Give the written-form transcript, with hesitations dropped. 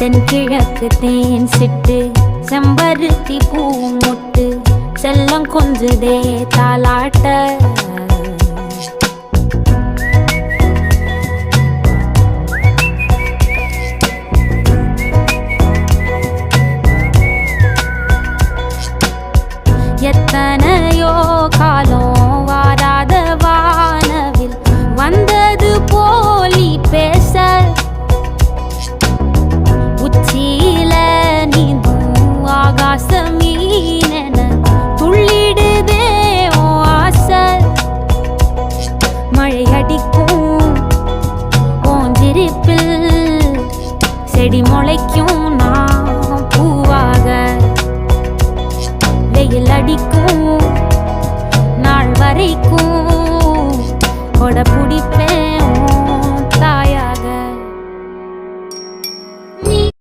தென்கிழக்கு தேன் சிட்டு செம்பருத்தி பூ முட்டு செல்லம் கொஞ்சுதே தாலாட்ட எத்தனையோ காலம் வாராத வானவில் வந்தது போலி பேச உச்சியில நீந்தும் ஆகாச மீனென துள்ளிடுதே ஓ ஆசை மழை அடிக்கும் ஓஞ்சிருப்பில் செடி முளைக்கும் நான் பூவாக வெயில் அடிக்கும் நாள் வரைக்கும் கொடை பிடிப்பேன்